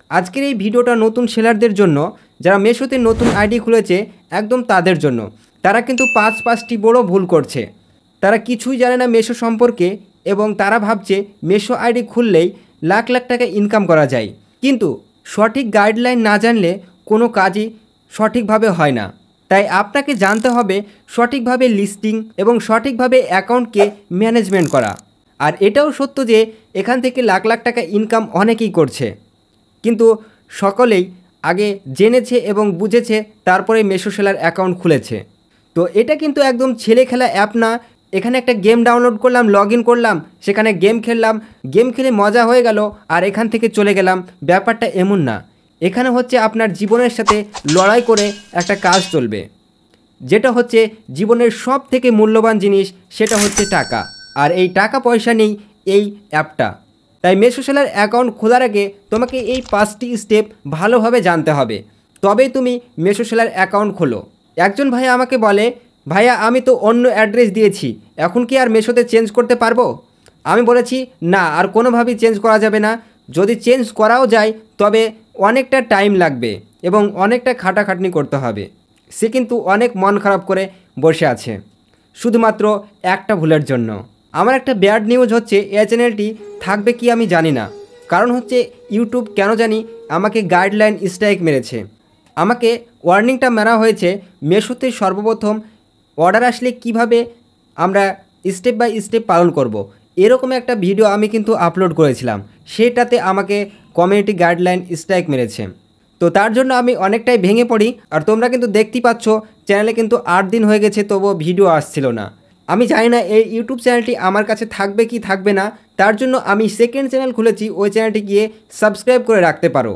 আজকের এই ভিডিওটা নতুন সেলারদের জন্য, যারা মেশোতে নতুন আইডি খুলেছে একদম তাদের জন্য। তারা কিন্তু পাঁচটি বড় ভুল করছে। তারা কিছুই জানে না মেশো সম্পর্কে এবং তারা ভাবছে মেশো আইডি খুললেই লাখ লাখ টাকা ইনকাম করা যায়। কিন্তু সঠিক গাইডলাইন না জানলে কোনো কাজই সঠিকভাবে হয় না। তাই আপনাকে জানতে হবে সঠিকভাবে লিস্টিং এবং সঠিকভাবে অ্যাকাউন্টকে ম্যানেজমেন্ট করা। আর এটাও সত্য যে এখান থেকে লাখ লাখ টাকা ইনকাম অনেকেই করছে, কিন্তু সকলেই আগে জেনেছে এবং বুঝেছে তারপরে মেশো সেলার অ্যাকাউন্ট খুলেছে। তো এটা কিন্তু একদম ছেলে খেলা অ্যাপ না। এখানে একটা গেম ডাউনলোড করলাম, লগ ইন করলাম, সেখানে গেম খেললাম, গেম খেলে মজা হয়ে গেল আর এখান থেকে চলে গেলাম। ব্যাপারটা এমন না। এখানে হচ্ছে আপনার জীবনের সাথে লড়াই করে একটা কাজ চলবে, যেটা হচ্ছে জীবনের সব থেকে মূল্যবান জিনিস, সেটা হচ্ছে টাকা। আর এই টাকা পয়সা নেই এই অ্যাপটা। তাই মেশো সেলার অ্যাকাউন্ট খোলার আগে তোমাকে এই 5টি স্টেপ ভালোভাবে জানতে হবে, তবেই তুমি মেশো সেলার অ্যাকাউন্ট খোলো। একজন ভাইয়া আমাকে বলে, ভাইয়া আমি তো অন্য অ্যাড্রেস দিয়েছি, এখন কি আর মেশোতে চেঞ্জ করতে পারবো? আমি বলেছি না, আর কোনোভাবেই চেঞ্জ করা যাবে না। যদি চেঞ্জ করাও যায় তবে অনেকটা টাইম লাগবে এবং অনেকটা খাটাখাটনি করতে হবে। সে কিন্তু অনেক মন খারাপ করে বসে আছে শুধুমাত্র একটা ভুলের জন্য। আমার একটা ব্যাড নিউজ হচ্ছে, এই চ্যানেলটি থাকবে কি আমি জানি না। কারণ হচ্ছে ইউটিউব কেন জানি আমাকে গাইডলাইন স্ট্রাইক মেরেছে। আমাকে ওয়ার্নিংটা মারা হয়েছে মেশোতে সর্বপ্রথম অর্ডার আসলে কিভাবে আমরা স্টেপ বাই স্টেপ পালন করব, এরকম একটা ভিডিও আমি কিন্তু আপলোড করেছিলাম। সেটাতে আমাকে কমিউনিটি গাইডলাইন স্ট্রাইক মেরেছে। তো তার জন্য আমি অনেকটাই ভেঙে পড়ি। আর তোমরা কিন্তু দেখতেই পাচ্ছ চ্যানেলে কিন্তু 8 দিন হয়ে গেছে তবুও ভিডিও আসছিল না। আমি জানি না এই ইউটিউব চ্যানেলটি আমার কাছে থাকবে কি থাকবে না। তার জন্য আমি সেকেন্ড চ্যানেল খুলেছি, ওই চ্যানেলটি গিয়ে সাবস্ক্রাইব করে রাখতে পারো,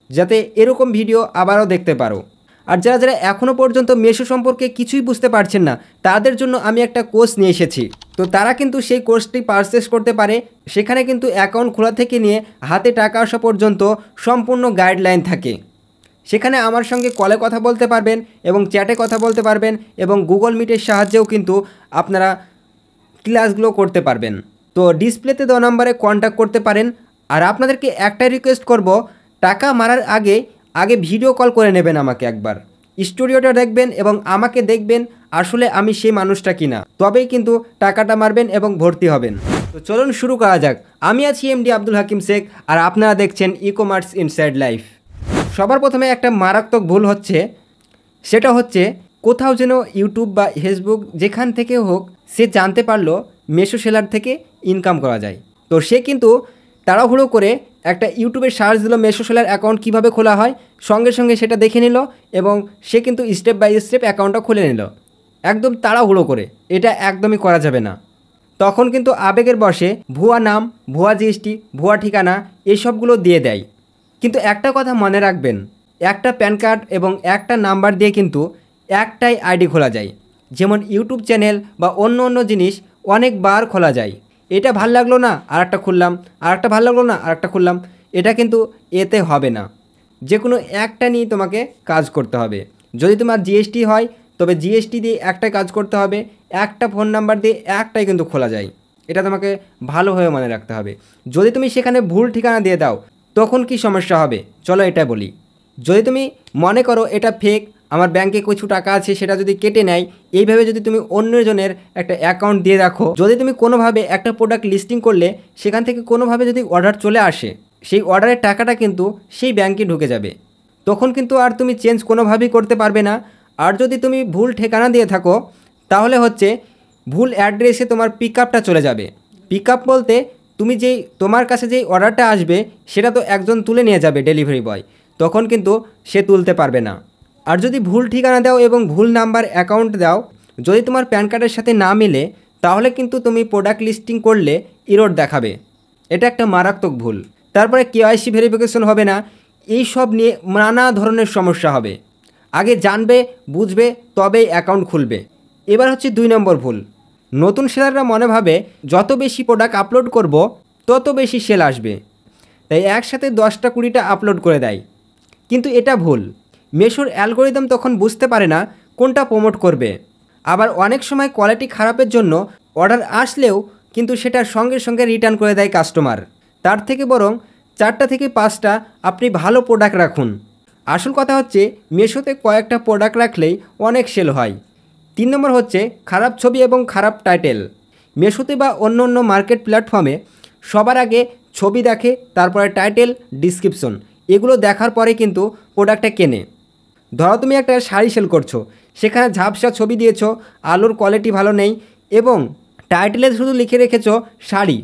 যাতে এরকম ভিডিও আবারও দেখতে পারো। আর যারা যারা এখনও পর্যন্ত মেশো সম্পর্কে কিছুই বুঝতে পারছেন না, তাদের জন্য আমি একটা কোর্স নিয়ে এসেছি। তো তারা কিন্তু সেই কোর্সটি পারচেস করতে পারে। সেখানে কিন্তু অ্যাকাউন্ট খোলা থেকে নিয়ে হাতে টাকা আসা পর্যন্ত সম্পূর্ণ গাইডলাইন থাকে। সেখানে আমার সঙ্গে কলে কথা বলতে পারবেন এবং চ্যাটে কথা বলতে পারবেন এবং গুগল মিটের সাহায্যেও কিন্তু আপনারা ক্লাসগুলো করতে পারবেন। তো ডিসপ্লেতে দেওয়া নাম্বারে কন্ট্যাক্ট করতে পারেন। আর আপনাদেরকে একটাই রিকোয়েস্ট করব, টাকা মারার আগে ভিডিও কল করে নেবেন আমাকে একবার, স্টুডিওটা দেখবেন এবং আমাকে দেখবেন আসলে আমি সেই মানুষটা কিনা, তবেই কিন্তু টাকাটা মারবেন এবং ভর্তি হবেন। তো চলুন শুরু করা যাক। আমি আছি এমডি আব্দুল হাকিম শেখ আর আপনারা দেখছেন ই-কমার্স ইনসাইড লাইফ। সবার প্রথমে একটা মারাত্মক ভুল হচ্ছে, সেটা হচ্ছে কোথাও যেন ইউটিউব বা ফেসবুক যেখান থেকে হোক সে জানতে পারলো মেশো সেলার থেকে ইনকাম করা যায়। তো সে কিন্তু তাড়াহুড়ো করে একটা ইউটিউবে সার্চ দিল মেশো সেলার অ্যাকাউন্ট কীভাবে খোলা হয়, সঙ্গে সঙ্গে সেটা দেখে নিল এবং সে কিন্তু স্টেপ বাই স্টেপ অ্যাকাউন্টটা খুলে নিল একদম তাড়াহুড়ো করে। এটা একদমই করা যাবে না। তখন কিন্তু আবেগের বশে ভুয়া নাম, ভুয়া জিএসটি, ভুয়া ঠিকানা এইসবগুলো দিয়ে দেয়। কিন্তু একটা কথা মনে রাখবেন, একটা প্যান কার্ড এবং একটা নাম্বার দিয়ে কিন্তু একটাই আইডি খোলা যায়। যেমন ইউটিউব চ্যানেল বা অন্য জিনিস অনেকবার খোলা যায়। এটা ভাল লাগলো না আরেকটা খুললাম, আরেকটা ভাল লাগলো না আরেকটা খুললাম, এটা কিন্তু এতে হবে না। যে কোনো একটা নিয়ে তোমাকে কাজ করতে হবে। যদি তোমার জিএসটি হয় তবে জিএসটি দিয়ে একটা কাজ করতে হবে, একটা ফোন নাম্বার দিয়ে একটাই কিন্তু খোলা যায়। এটা তোমাকে ভালোভাবে মনে রাখতে হবে। যদি তুমি সেখানে ভুল ঠিকানা দিয়ে দাও তখন কি সমস্যা হবে চলো এটা বলি। যদি তুমি মনে করো এটা ফেক, আমার ব্যাংকে কিছু টাকা আছে সেটা যদি কেটে নেয়, এইভাবে যদি তুমি অন্যজনের একটা অ্যাকাউন্ট দিয়ে রাখো, যদি তুমি কোনোভাবে একটা প্রোডাক্ট লিস্টিং করলে সেখান থেকে কোনোভাবে যদি অর্ডার চলে আসে, সেই অর্ডারের টাকাটা কিন্তু সেই ব্যাংকে ঢুকে যাবে। তখন কিন্তু আর তুমি চেঞ্জ কোনোভাবেই করতে পারবে না। আর যদি তুমি ভুল ঠিকানা দিয়ে থাকো তাহলে হচ্ছে ভুল অ্যাড্রেসে তোমার পিক আপটা চলে যাবে। পিক আপ বলতে তুমি তোমার কাছে যেই অর্ডারটা আসবে সেটা তো একজন তুলে নিয়ে যাবে, ডেলিভারি বয়, তখন কিন্তু সে তুলতে পারবে না। আর যদি ভুল ঠিকানা দাও এবং ভুল নাম্বার অ্যাকাউন্ট দাও, যদি তোমার প্যান কার্ডের সাথে না মিলে তাহলে কিন্তু তুমি প্রোডাক্ট লিস্টিং করলে এরর দেখাবে। এটা একটা মারাত্মক ভুল। তারপরে কেওয়াইসি ভেরিফিকেশন হবে না, এই সব নিয়ে নানা ধরনের সমস্যা হবে। আগে জানবে বুঝবে তবেই অ্যাকাউন্ট খুলবে। এবার হচ্ছে 2 নম্বর ভুল। নতুন সেলাররা মনে ভাবে যত বেশি প্রোডাক্ট আপলোড করব তত বেশি সেল আসবে, তাই একসাথে 10টা 20টা আপলোড করে দেয়। কিন্তু এটা ভুল। মেশোর অ্যালগোরিদম তখন বুঝতে পারে না কোনটা প্রমোট করবে। আবার অনেক সময় কোয়ালিটি খারাপের জন্য অর্ডার আসলেও কিন্তু সেটার সঙ্গে সঙ্গে রিটার্ন করে দেয় কাস্টমার। তার থেকে বরং 4টা থেকে 5টা আপনি ভালো প্রোডাক্ট রাখুন। আসল কথা হচ্ছে মিশোতে কয়েকটা প্রোডাক্ট রাখলেই অনেক সেল হয়। 3 নম্বর হচ্ছে খারাপ ছবি এবং খারাপ টাইটেল। মিশোতে বা অন্য অন্য মার্কেট প্ল্যাটফর্মে সবার আগে ছবি দেখে, তারপরে টাইটেল, ডিসক্রিপশন, এগুলো দেখার পরে কিন্তু প্রোডাক্টটা কেনে। ধরো তুমি একটা শাড়ি সেল করছো, সেখানে ঝাপসা ছবি দিয়েছো, আলোর কোয়ালিটি ভালো নেই এবং টাইটেলে শুধু লিখে রেখেছো শাড়ি,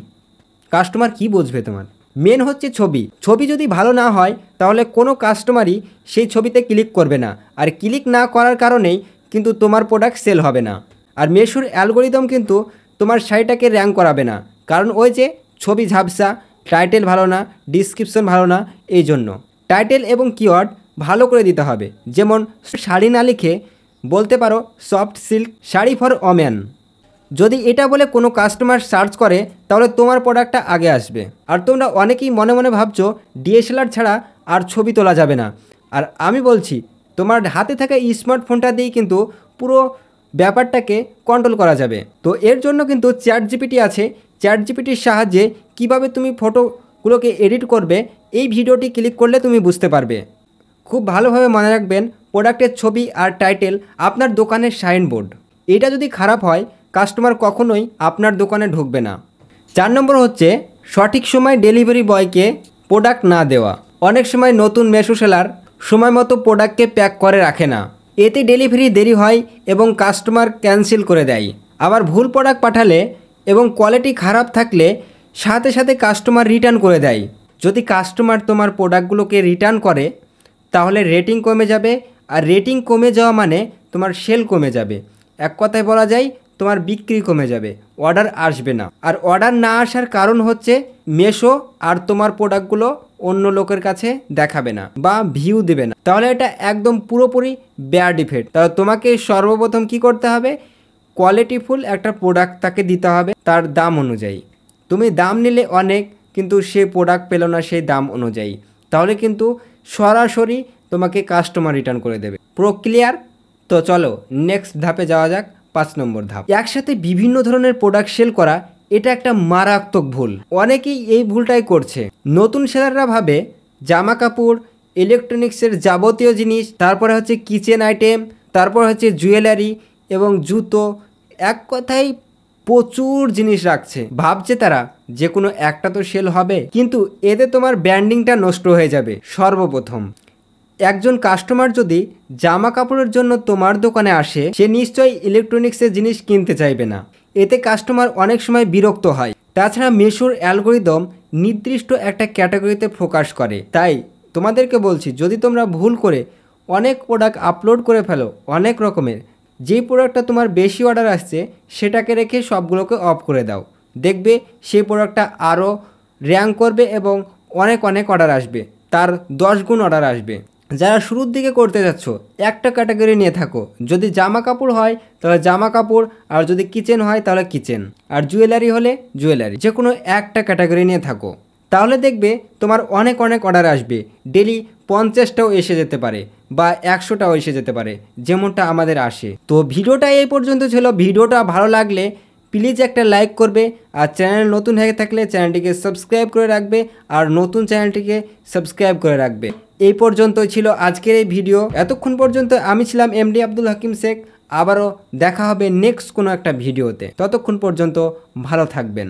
কাস্টমার কি বুঝবে তোমার? মেন হচ্ছে ছবি। ছবি যদি ভালো না হয় তাহলে কোনো কাস্টমারই সেই ছবিতে ক্লিক করবে না, আর ক্লিক না করার কারণেই কিন্তু তোমার প্রোডাক্ট সেল হবে না। আর মিশোর অ্যালগোরিদম কিন্তু তোমার শাড়িটাকে র্যাঙ্ক করাবে না, কারণ ওই যে ছবি ঝাপসা, টাইটেল ভালো না, ডিসক্রিপশন ভালো না। এই জন্য টাইটেল এবং কিওয়ার্ড ভালো করে দিতে হবে। যেমন শাড়ি না লিখে বলতে পারো soft silk sari for women. যদি এটা বলে কোনো কাস্টমার সার্চ করে তাহলে তোমার প্রোডাক্টটা আগে আসবে। আর তোমরা অনেকেই মনে মনে ভাবছো ডিএসএলআর ছাড়া আর ছবি তোলা যাবে না। আর আমি বলছি তোমার হাতে থাকা স্মার্টফোনটা দিয়েই কিন্তু পুরো ব্যাপারটাকে কন্ট্রোল করা যাবে। তো এর জন্য কিন্তু চ্যাট জিপিটি আছে। চ্যাট জিপিটির সাহায্যে কিভাবে তুমি ফটোগুলোকে এডিট করবে এই ভিডিওটি ক্লিক করলে তুমি বুঝতে পারবে। খুব ভালোভাবে মনে রাখবেন, প্রোডাক্টের ছবি আর টাইটেল আপনার দোকানের সাইনবোর্ড, এটা যদি খারাপ হয় কাস্টমার কখনোই আপনার দোকানে ঢুকবে না। 4 নম্বর হচ্ছে সঠিক সময় ডেলিভারি বয়কে প্রোডাক্ট না দেওয়া। অনেক সময় নতুন মিশো সেলার সময় মতো প্রোডাক্টকে প্যাক করে রাখে না, এতে ডেলিভারি দেরি হয় এবং কাস্টমার ক্যান্সেল করে দেয়। আবার ভুল প্রোডাক্ট পাঠালে এবং কোয়ালিটি খারাপ থাকলে সাথে সাথে কাস্টমার রিটার্ন করে দেয়। যদি কাস্টমার তোমার প্রোডাক্টগুলোকে রিটার্ন করে তাহলে রেটিং কমে যাবে, আর রেটিং কমে যাওয়া মানে তোমার সেল কমে যাবে। এক কথায় বলা যায় তোমার বিক্রি কমে যাবে, অর্ডার আসবে না। আর অর্ডার না আসার কারণ হচ্ছে মিশো আর তোমার প্রোডাক্টগুলো অন্য লোকের কাছে দেখাবে না বা ভিউ দেবে না, তাহলে এটা একদম পুরোপুরি ব্যাড ইফেক্ট। তাহলে তোমাকে সর্বপ্রথম কি করতে হবে, কোয়ালিটিফুল একটা প্রোডাক্ট তাকে দিতে হবে তার দাম অনুযায়ী। তুমি দাম নিলে অনেক কিন্তু সে প্রোডাক্ট পেলো না সেই দাম অনুযায়ী, তাহলে কিন্তু সরাসরি তোমাকে কাস্টমার রিটার্ন করে দেবে। পুরো ক্লিয়ার? তো চলো নেক্সট ধাপে যাওয়া যাক। 5 নম্বর ধাপ, একসাথে বিভিন্ন ধরনের প্রোডাক্ট সেল করা। এটা একটা মারাত্মক ভুল, অনেকেই এই ভুলটাই করছে। নতুন সেলাররা ভাবে জামা কাপড়, ইলেকট্রনিক্সের যাবতীয় জিনিস, তারপরে হচ্ছে কিচেন আইটেম, তারপর হচ্ছে জুয়েলারি এবং জুতো, এক কথায় প্রচুর জিনিস রাখছে। ভাবছে তারা যে কোনো একটা তো সেল হবে, কিন্তু এতে তোমার ব্র্যান্ডিংটা নষ্ট হয়ে যাবে। সর্বপ্রথম একজন কাস্টমার যদি জামা কাপড়ের জন্য তোমার দোকানে আসে, সে নিশ্চয়ই ইলেকট্রনিক্সের জিনিস কিনতে চাইবে না, এতে কাস্টমার অনেক সময় বিরক্ত হয়। তাছাড়া মিশোর অ্যালগোরিদম নির্দিষ্ট একটা ক্যাটাগরিতে ফোকাস করে। তাই তোমাদেরকে বলছি, যদি তোমরা ভুল করে অনেক প্রোডাক্ট আপলোড করে ফেলো অনেক রকমের, যেই প্রোডাক্টটা তোমার বেশি অর্ডার আসছে সেটাকে রেখে সবগুলোকে অফ করে দাও, দেখবে সেই প্রোডাক্টটা আরও র্যাঙ্ক করবে এবং অনেক অনেক অর্ডার আসবে, তার 10 গুণ অর্ডার আসবে। যারা শুরুর দিকে করতে যাচ্ছ একটা ক্যাটাগরি নিয়ে থাকো, যদি জামা কাপড় হয় তাহলে জামা কাপড়, আর যদি কিচেন হয় তাহলে কিচেন, আর জুয়েলারি হলে জুয়েলারি, যে কোনো একটা ক্যাটাগরি নিয়ে থাকো। তাহলে দেখবে তোমার অনেক অনেক অর্ডার আসবে। ডেলি 50টাও এসে যেতে পারে বা 100টাও এসে যেতে পারে, যেমনটা আমাদের আসে। তো ভিডিওটা এই পর্যন্ত ছিল। ভিডিওটা ভালো লাগলে প্লিজ একটা লাইক করবে, আর চ্যানেল নতুন হয়ে থাকলে চ্যানেলটিকে সাবস্ক্রাইব করে রাখবে, আর নতুন চ্যানেলটিকে সাবস্ক্রাইব করে রাখবে। এই পর্যন্তই ছিল আজকের এই ভিডিও। এতক্ষণ পর্যন্ত আমি ছিলাম এমডি আব্দুল হাকিম শেখ। আবারও দেখা হবে নেক্সট কোনো একটা ভিডিওতে। ততক্ষণ পর্যন্ত ভালো থাকবেন।